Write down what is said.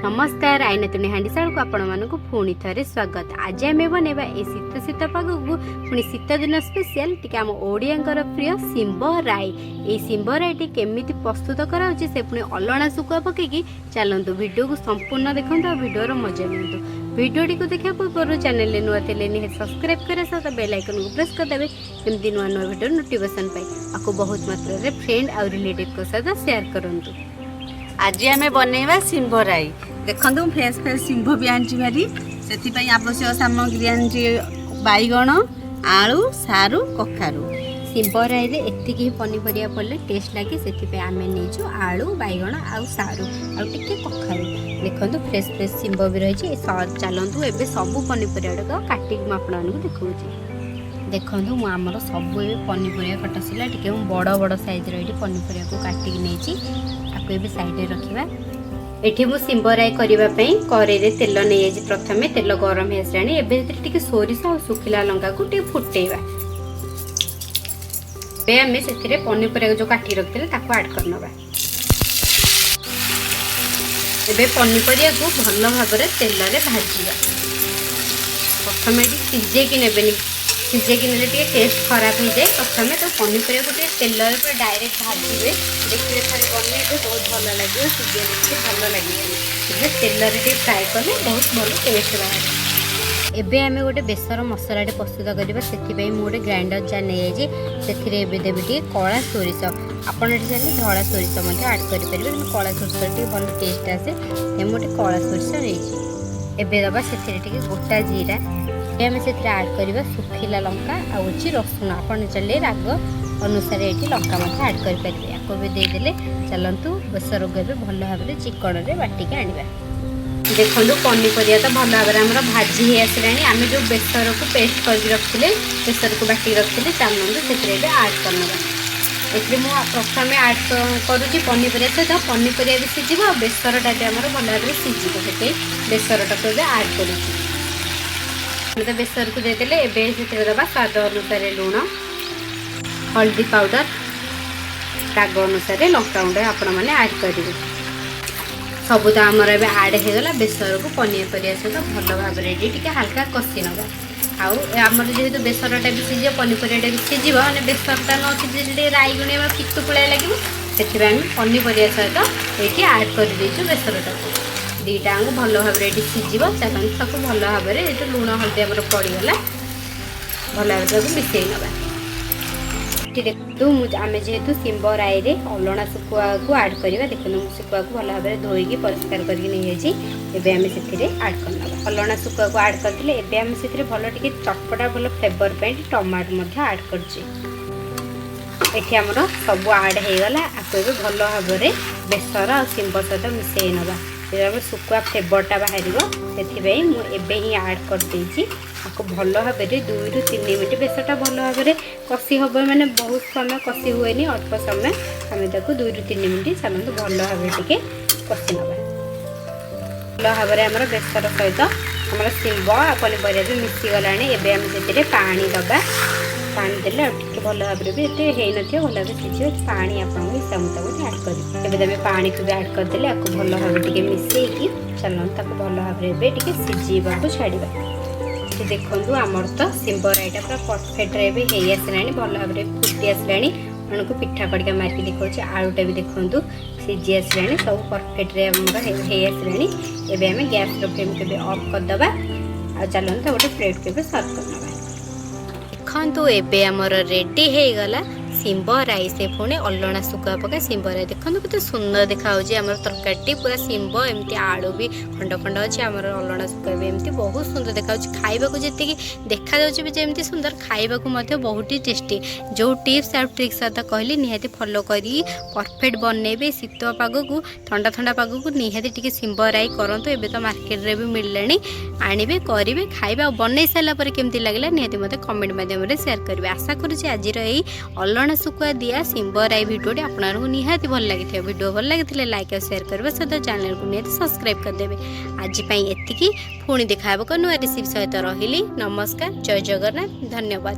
नमस्कार आईना तुणी हांडीशाल को आपण मानक पुणी थे स्वागत। आज आम बनवा ये शीत शीत पाग को पुणी शीत दिन स्पेशल टी आम ओडिया प्रिय सिंबा राई। ये सिंबा राई केमी प्रस्तुत कराऊँच से पुणी अलणा सुखुआ पकईकी चलतु वीडियो को संपूर्ण देखते और वीडियोर मजा नियंतु। वीडियोटी को देखा पूर्व चैनल नुआ थे निहाती सब्सक्राइब करे सहित बेल आइकन को प्रेस करदे एमती नुआ नुआ वीडियो नोटिफिकेशन पाई आपको बहुत मात्रा रे फ्रेंड और रिलेटिव को सहित शेयर करंतु। आज आम बनवा सिंबा राई। देखो फ्रेश फ्रेश सिंह भी आनी भारी से आवश्यक सामग्री आनी बैगण आलू सारू कखारू। सिंबा राई रे एतिकी पनीपरिया पड़े टेस्ट लगे से आम नहीं आलू बैगण आउ सारू आउ टिके कखारू। देखो फ्रेश फ्रेश सिंबा भी रही चलतु एवं सबू पनीपरिया काटिक मुझे देखा देखो मुझे सब पनीपरिया कटा सला टे बड़ बड़ साइज पनीपरिया को काटिक नहीं साइड रखा। एठी मु सिंबा राई करने कड़े तेल नहीं प्रथम तेल गरम हो सारे सोरिष और सुखिला लंका को फुटेवा। आम से पनीपरिया जो काटी रखते आड कर पनीपरिया को भल भाव तेल भाजा। प्रथम ये सीझेक ने सीझेक ने टेस्ट खराब हो जाए प्रथम तो पनीपरिया को तेल डायरेक्ट भाजवे देखिए थे बनइबे बहुत भल लगे सीझे भल लगे तेल फ्राए कले बहुत भल टेस्ट बाहर। एबे आम गोटे बेसर मसला प्रस्तुत करवा से गोटे ग्राइंडर जार नहीं जाए देवी कला सोरिष आपड़ चाहिए धला सोरिष आड करेंगे कला सोरिष भल टेस्ट आसे गोटे कला सोरिष नहीं एबे दबा से गोटा जीरा आम से आड करवा सुखिला लंका आउची रसुण आपन चले राग अनुसार ये लंका आड करेंगे आपको भी देदेले चलतु बेसर को भल भाव में चिकन में बाटिक आने। देखो पनीपरिया तो भल भाव भाजी हो आसानी आम जो बेसर को पेस्ट कर रखते बेसर को बाटी रखते चलतु से आड कर प्रथम आड करुँच पनीपरिया सहित पनीपरिया भी सीझ बेसरटा भी आम भल भाव सीझे से बेसरटा को आड कर तो बेसर को देदेले एबे से दबा स्वाद अनुसार लुण हल्दी पाउडर राग अनुसार लंका गुंड आपण मैंने आड करेंगे सब तो आमर ए आड होगा बेसर को पनीपरिया सहित भल भाव में हाल्का कषि नवा आमर जेहेतु बेसरटा भी सीझे पनीपरिया भी सीझ मैंने बेसरटा न सीझे राई गुणा पितु पुलिया लगे से पनीपरिया सहित ये आड कर बेसरटा को दीटा भल भाव में सीझ चलते सब भल भाव में लुण हल्दी आम पड़गला भल भाव मिसई नवा। देखो आम जेहेतु सिंबा राई रे अलणा सुखुआ को आड करवा देखो सुखुआ को भल भाव में धोईकी परिष्कार करके आम से आड कर अलणा सुखुआ को आड करते आम से भल टे चटपटा भल फ्लेवर पे टमाटो आड कर आमर सब आड होगला आपको भल भाव में बेसर और सिंबा सहित मिसई नवा सुखुआ फ्लेवरटा बाहर से मुझे ही आड कर आपको भल भाव में 2 ରୁ 3 मिनट बेसरटा भल भाव में कषि हम मैंने बहुत समय कषि हुए अल्प समय आम 2 ରୁ 3 मिनट चलते भल भाव टे कषि नवा भल भाव में आम बेसर सहित आम सिंबा पनीपरिया भी मिसीगला एवं आम से पानी दबा पानी देले टे भल भाव में भी ये न भल भाव सीझे पानी आप हिसाब मुताबिक आड करेंगे एवं पानी को भी आड करदे आपको भल भाव टे मिसेकी चलते भल भाव में सीझा को छाड़ा। देखो आमर तो सिंबा राईटा पूरा परफेक्ट भी हो आसला भल भाव में फुटी आसला मन को पिठा कड़िका मारिक देखा आलूटा भी देखो सीझी आसला सब परफेक्ट हो आसला एवं आम गैस फ्लेम के ऑफ करदे आ चलते गोटे प्लेट के सर्व करना। देखो एबे आमर रेडी हो गला सिंबा राई से पुणे अलणा सुखुआ पका सिंबा राई देखो केते सुंदर देखा आमर तरकारी पूरा सिंबा एमती आलू भी खंड खंड अच्छे आमर अलणा सुखुआ भी एमती बहुत सुंदर देखा खाइबा जी देखा जमी सुंदर खाइबा बहुत ही टेस्टी जो टिप्स और ट्रिक्स कहली निहाती फॉलो करी परफेक्ट बनइबे शीत पाग को ठंडा ठंडा पाग को निहाती टिके सिंबा राई करंतु एबे तो मार्केट रे भी मिललानी आनिबे करिवे खाइबा बनई सारा पर केमती लागला निहाती मते कमेंट माध्यम रे शेयर करिवे। आशा करूची आज रही अलणा सुखुआ दिया सिंबा राई भिडियोटी आपको निहाती भल लगी वीडियो भल लगी लाइक और शेयर करने सहित चैनल को निहाती सब्सक्राइब करदेवे। आज एतिकी पुणी देखा नुआ रेसिपी सहित रही। नमस्कार, जय जगन्नाथ, धन्यवाद।